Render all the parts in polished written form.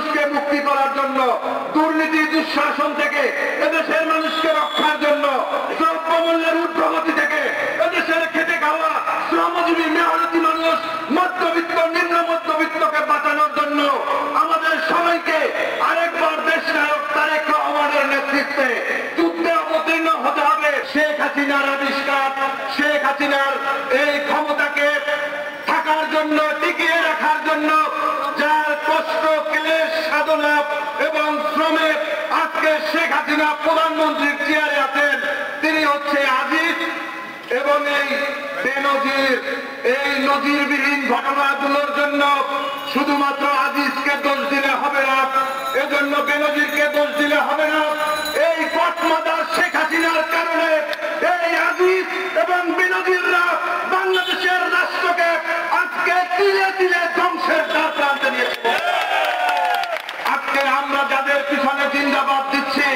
মানুষকে মুক্তি করার জন্য, দুর্নীতি দুঃশাসন থেকে এদেশের মানুষকে রক্ষার জন্য, দ্রব্যমূল্যের ঊর্ধ্বগতি থেকে এদেশের খেটে খাওয়া শ্রমজীবী মেহনতি মানুষ, মধ্যবিত্ত নিম্ন মধ্যবিত্তকে বাঁচানোর জন্য আমাদের সবাইকে আরেকবার দেশ নায়ক তারেক রহমানের নেতৃত্বে যুদ্ধে অবতীর্ণ হতে হবে। শেখ হাসিনার আবিষ্কার, শেখ হাসিনার এই ক্ষমতাকে থাকার জন্য, টিকিয়ে রাখার জন্য যার কষ্ট ক্লেশ সাধনা এবং শ্রমে আজকে শেখ হাসিনা প্রধানমন্ত্রীর চেয়ারে আছেন, তিনি হচ্ছে আজিজ। এবং এই বেনজির, এই নজিরবিহীন ঘটনাগুলোর জন্য শুধুমাত্র আজিজকে দোষ দিলে হবে না, এজন্য বেনজিরকে দোষ দিলে হবে না। এই গডমাদার শেখ হাসিনার কারণে এই আজিজ এবং বেনজিররা বাংলাদেশের রাষ্ট্রকে আজকে তিলে তিলে ধ্বংসের দ্বার প্রান্তে নিয়েছে। আজকে আমরা যাদের পিছনে জিন্দাবাদ দিচ্ছি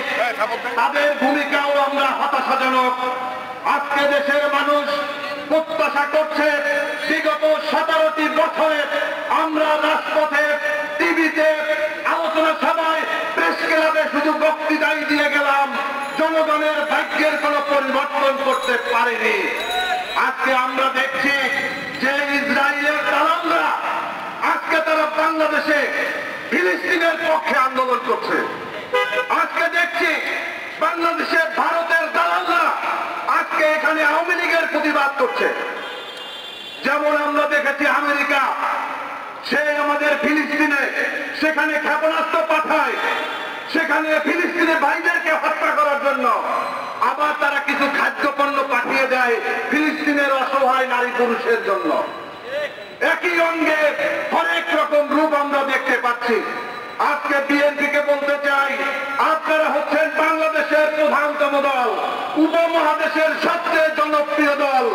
তাদের ভূমিকাও আমরা হতাশাজনক। আজকে দেশের মানুষ প্রত্যাশা করছে, বিগত 17টি বছরে আমরা রাজপথে, টিভিতে, আলোচনা সভায়, প্রেস ক্লাবে শুধু বক্তৃতাই দিয়ে গেলাম, জনগণের ভাগ্যের কোনো পরিবর্তন করতে পারেনি। আজকে আমরা দেখছি যে ইসরায়েলের দালালরা আজকে তারা বাংলাদেশে ফিলিস্তিনের পক্ষে আন্দোলন করছে। আজকে দেখছি বাংলাদেশে ভারতের দালালরা আজকে এখানে আওয়ামী লীগের প্রতিবাদ করছে। যেমন আমরা দেখেছি আমেরিকা, সে আমাদের ফিলিস্তিনে সেখানে ক্ষেপণাস্ত্র পাঠায়, সেখানে ফিলিস্তিনে ভাইদেরকে হত্যা করার জন্য। আবার তারা কিছু খাদ্যপণ্য পাঠিয়ে দেয় ফিলিস্তিনের অসহায় নারী পুরুষের জন্য। একই অঙ্গে অনেক রকম রূপ আমরা দেখতে পাচ্ছি। আজকে বিএনপিকে বলতে চাই, আপনারা হচ্ছেন বাংলাদেশের প্রধানতম দল, উপমহাদেশের সবচেয়ে জনপ্রিয় দল।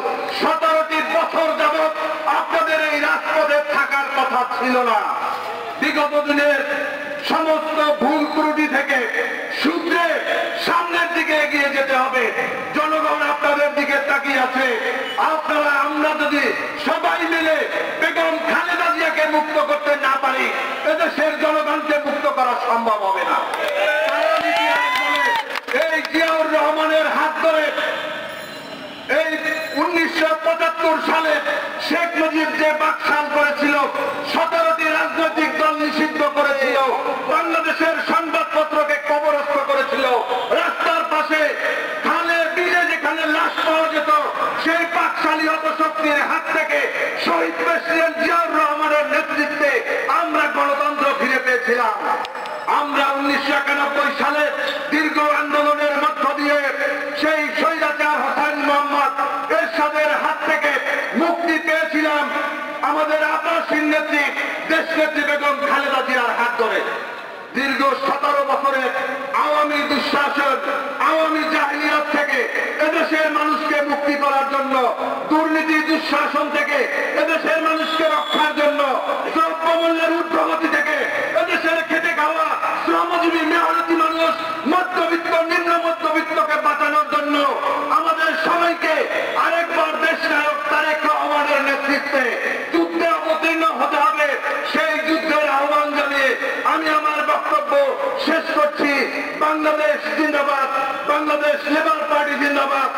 17টি বছর যাবৎ আপনাদের এই রাজপথে থাকার কথা ছিল না। বিগত দিনের সমস্ত ভুল ত্রুটি থেকে শুধরে সামনের দিকে এগিয়ে যেতে হবে। জনগণ আপনাদের দিকে তাকিয়ে আছে। আপনারা, আমরা যদি সবাই মিলে বেগম খালেদা জিয়াকে মুক্ত করতে না পারি, এদেশের জনগণকে মুক্ত করা সম্ভব হবে না। এই জিয়াউর রহমানের হাত ধরে এই 1975 সালে শেখ মুজিব যে বাকশাল করেছিল, 17টি রাজনৈতিক দল নিষিদ্ধ করেছিল, বাংলাদেশের সংবাদপত্রকে কবরস্থ করেছিল, রাস্তার পাশে খালে বিলে যেখানে লাশ পাওয়া যেত, সেই পাকশালী অপশক্তির হাত থেকে শহীদ প্রেসিডেন্ট জিয়াউর রহমানের নেতৃত্বে আমরা গণতন্ত্র ফিরে পেয়েছিলাম। আমরা 1991 সালে দীর্ঘ আন্দোলনের মধ্য দিয়ে সেই স্বৈরাচার হোসেন মোহাম্মদ এরশাদের হাত থেকে মুক্তি পেয়েছিলাম। আমাদের আপসহীন নেত্রী দেশনেত্রী বেগম খালেদা জিয়ার হাত ধরে দীর্ঘ 17 বছরের আওয়ামী দুঃশাসন, আওয়ামী জাহিলিয়াত থেকে এদেশের মানুষকে মুক্তি করার জন্য, দুর্নীতি দুঃশাসন থেকে এদেশের মানুষকে রক্ষার জন্য, দ্রব্যমূল্যের ঊর্ধ্বগতি থেকে এদেশের খেটে খাওয়া শ্রমজীবী মেহনতি মানুষ, মধ্যবিত্ত নিম্ন মধ্যবিত্তকে বাঁচানোর জন্য আমাদের সবাইকে আরেকবার দেশ নায়ক তারেক রহমানের নেতৃত্বে যুদ্ধে অবতীর্ণ হতে হবে। সেই যুদ্ধের আহ্বান জানিয়ে আমি আমার বক্তব্য শেষ করছি। বাংলাদেশ জিন্দাবাদ, বাংলাদেশ লেবার পার্টি জিন্দাবাদ।